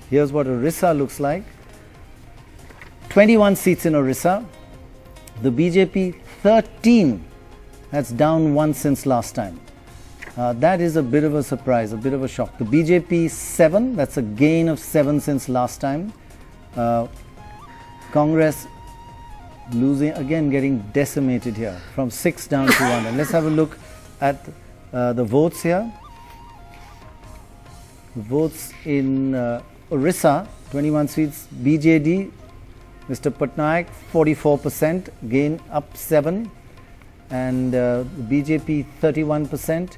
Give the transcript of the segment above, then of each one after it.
Here's what Orissa looks like. 21 seats in Orissa. The BJP 13. That's down 1 since last time. That is a bit of a surprise, a bit of a shock. The BJP 7. That's a gain of 7 since last time. Congress losing, again getting decimated here from 6 down to 1. And let's have a look at the votes here. Votes in Orissa, 21 seats, BJD, Mr. Patnaik, 44%, gain up 7, and BJP 31%,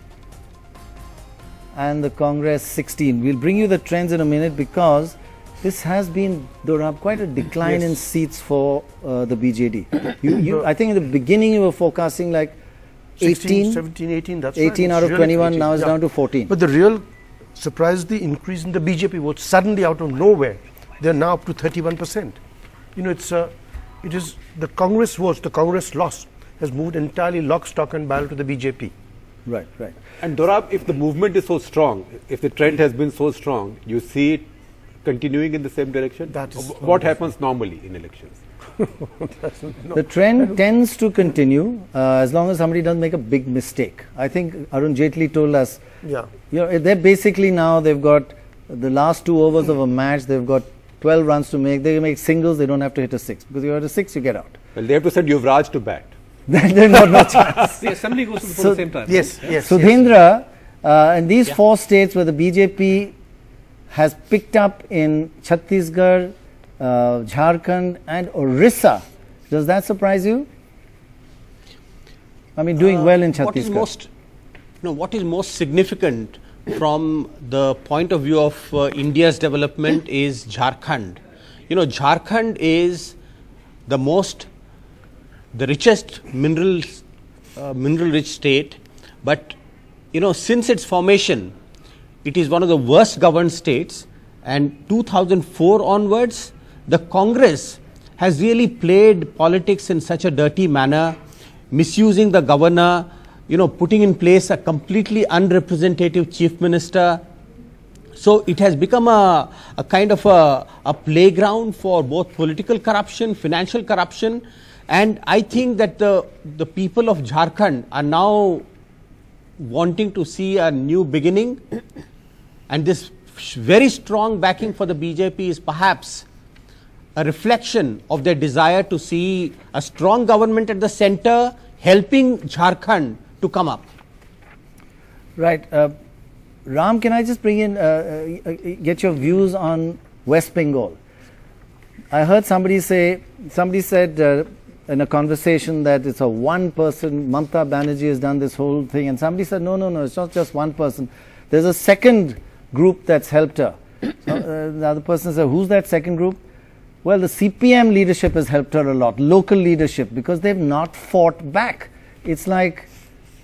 and the Congress 16. We'll bring you the trends in a minute because this has been, Dorab, quite a decline in seats for the BJD. I think in the beginning you were forecasting like 16, 17, 18, that's 18 out of 21, now it's down to 14. But the real surprise, the increase in the BJP votes suddenly out of nowhere. They're now up to 31%. You know, it is the Congress votes, the Congress loss has moved entirely lock, stock and barrel to the BJP. Right, right. And Dorab, if the movement is so strong, if the trend has been so strong, you see it continuing in the same direction? That is what happens normally in elections? The trend tends to continue as long as somebody doesn't make a big mistake. I think Arun Jaitley told us, you know, they're basically now, they've got the last 2 overs of a match, they've got 12 runs to make. They make singles, they don't have to hit a 6. Because you hit a 6, you get out. Well, they have to send Yuvraj to bat. They've got no chance. The assembly goes to the full same time. Yes, yes. Sudhindra, in these 4 states where the BJP has picked up in Chhattisgarh, Jharkhand and Orissa, does that surprise you? I mean, doing well in Chhattisgarh. What is most significant from the point of view of India's development is Jharkhand. You know, Jharkhand is the richest mineral rich state, but you know, since its formation, it is one of the worst governed states, and 2004 onwards, the Congress has really played politics in such a dirty manner, misusing the governor, you know, putting in place a completely unrepresentative chief minister. So it has become a kind of a playground for both political corruption, financial corruption, and I think that the people of Jharkhand are now wanting to see a new beginning, and this very strong backing for the BJP is perhaps a reflection of their desire to see a strong government at the center helping Jharkhand to come up. Right. Ram, can I just bring in, get your views on West Bengal? I heard somebody said in a conversation that it's a one person, Mamata Banerjee has done this whole thing, and somebody said, no, it's not just one person. There's a second group that's helped her. So, the other person said, who's that second group? Well, the CPM leadership has helped her a lot, local leadership, because they've not fought back. It's like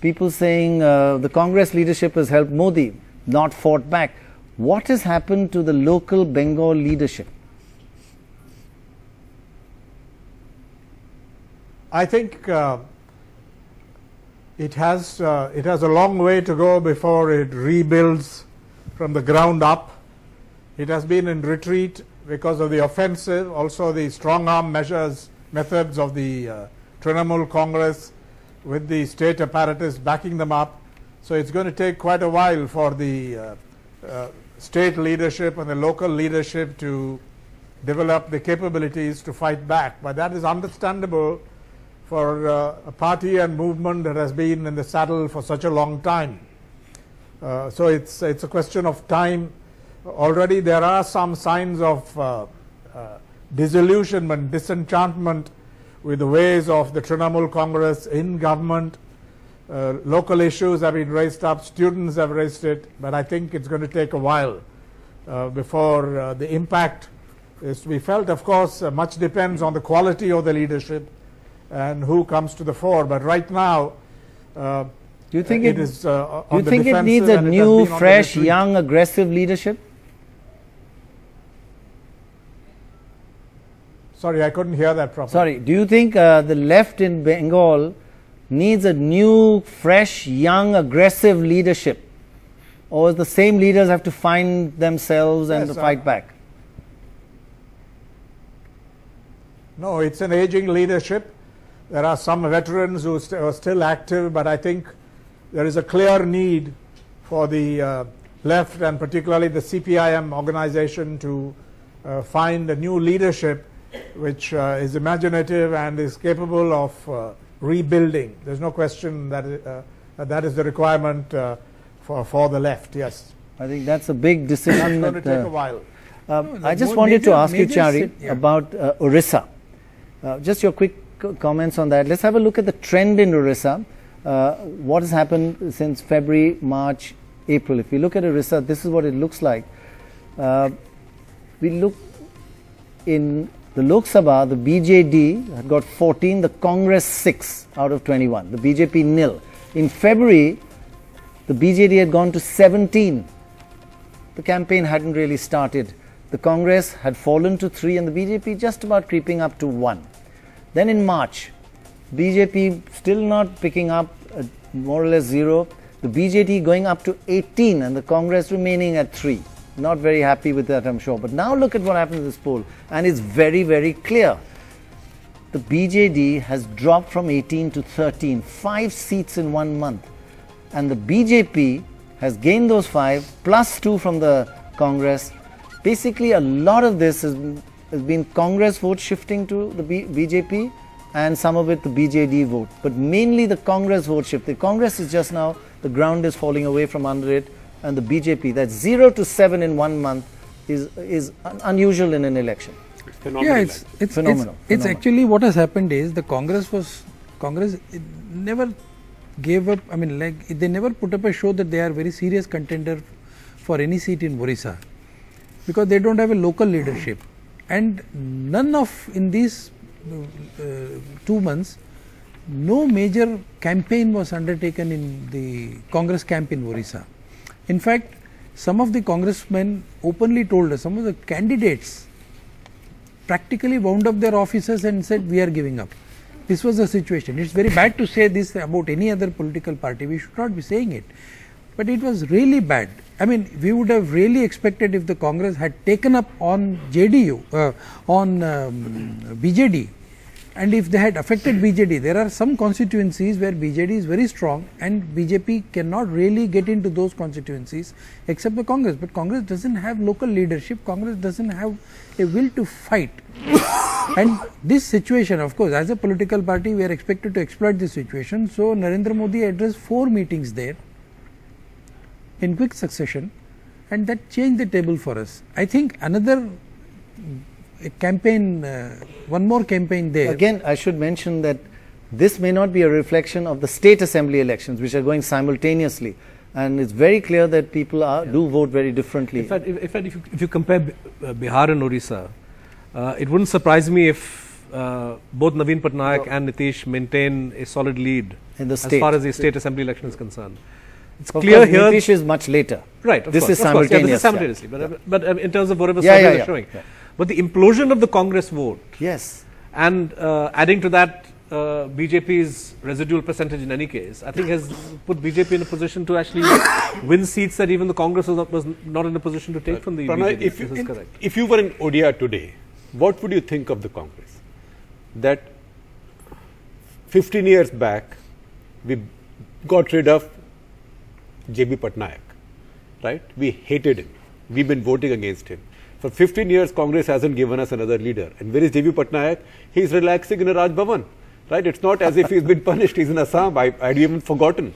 people saying the Congress leadership has helped Modi, not fought back. What has happened to the local Bengal leadership? I think it has a long way to go before it rebuilds from the ground up. It has been in retreat because of the offensive, also the strong arm methods of the Trinamool Congress with the state apparatus backing them up. So it's going to take quite a while for the state leadership and the local leadership to develop the capabilities to fight back. But that is understandable for a party and movement that has been in the saddle for such a long time. So it's a question of time. Already there are some signs of disillusionment, disenchantment with the ways of the Trinamool Congress in government. Local issues have been raised up, students have raised it, but I think it's going to take a while before the impact is to be felt. Of course, much depends on the quality of the leadership and who comes to the fore, but right now do you think it is do you think it needs a new, fresh, young, aggressive leadership? Sorry, I couldn't hear that properly. Sorry, do you think the left in Bengal needs a new, fresh, young, aggressive leadership? Or the same leaders have to find themselves and fight back? No, it's an aging leadership. There are some veterans who are still active, but I think there is a clear need for the left and particularly the CPIM organization to find a new leadership which is imaginative and is capable of rebuilding. There's no question that that is the requirement for the left, yes. I think that's a big decision. It's going to take a while. I just wanted to ask you, Chari, about Odisha. Just your quick comments on that. Let's have a look at the trend in Odisha. What has happened since February, March, April. If we look at Odisha, this is what it looks like. We look in the Lok Sabha, the BJD had got 14, the Congress 6 out of 21, the BJP nil. In February, the BJD had gone to 17. The campaign hadn't really started. The Congress had fallen to 3 and the BJP just about creeping up to 1. Then in March, BJP still not picking up, more or less 0. The BJD going up to 18 and the Congress remaining at 3. Not very happy with that, I'm sure. But now look at what happened in this poll and it's very, very clear. The BJD has dropped from 18 to 13, 5 seats in 1 month. And the BJP has gained those 5 plus 2 from the Congress. Basically, a lot of this has been Congress vote shifting to the BJP and some of it the BJD vote. But mainly the Congress vote shift. The Congress is just now, the ground is falling away from under it. And the BJP, that's 0 to 7 in 1 month is unusual in an election. It's phenomenal. Yeah, it's phenomenal. It's actually what has happened is the Congress never gave up. I mean, like they never put up a show that they are very serious contender for any seat in Odisha because they don't have a local leadership, and none of in these 2 months, no major campaign was undertaken in the Congress camp in Odisha. In fact, some of the congressmen openly told us, some of the candidates practically wound up their offices and said, we are giving up. This was the situation. It's very bad to say this about any other political party. We should not be saying it. But it was really bad. I mean, we would have really expected if the Congress had taken up on BJD, and if they had affected BJD. There are some constituencies where BJD is very strong and BJP cannot really get into those constituencies except the Congress. But Congress doesn't have local leadership, Congress doesn't have a will to fight. And this situation, of course, as a political party, we are expected to exploit this situation. So Narendra Modi addressed 4 meetings there in quick succession, and that changed the table for us. I think another campaign, one more campaign there. Again, I should mention that this may not be a reflection of the state assembly elections, which are going simultaneously. And it's very clear that people do vote very differently. In fact, if you compare Bihar and Odisha, it wouldn't surprise me if both Naveen Patnaik and Nitish maintain a solid lead in the as state. far as the state assembly election is concerned. It's Of clear course, here. Nitish is much later. Right. This is of course. Yeah, simultaneous. this is simultaneously. But in terms of whatever Yeah, surveys yeah, are showing. yeah. But the implosion of the Congress vote. Yes. And adding to that BJP's residual percentage in any case, I think has put BJP in a position to actually win seats that even the Congress was not in a position to take from the Pranay, BJP. if you were in Odia today, what would you think of the Congress? That 15 years back, we got rid of JB Patnaik, right? We hated him. We've been voting against him. For 15 years, Congress hasn't given us another leader. And where is JB Patnaik? He's relaxing in a Raj Bhavan, right? It's not as if he's been punished. He's in Assam. I'd even forgotten.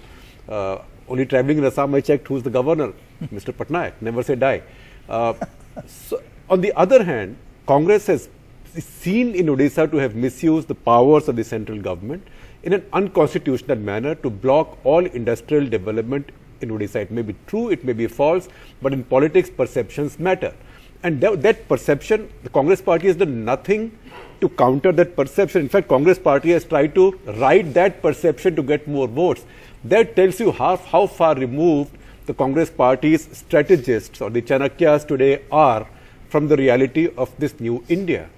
Only traveling in Assam, I checked who's the governor, Mr. Patnaik. Never say die. So, on the other hand, Congress has seen in Odisha to have misused the powers of the central government in an unconstitutional manner to block all industrial development in Odisha. It may be true, it may be false, but in politics, perceptions matter. And that perception, the Congress party has done nothing to counter that perception. In fact, Congress party has tried to ride that perception to get more votes. That tells you how far removed the Congress party's strategists or the Chanakyas today are from the reality of this new India.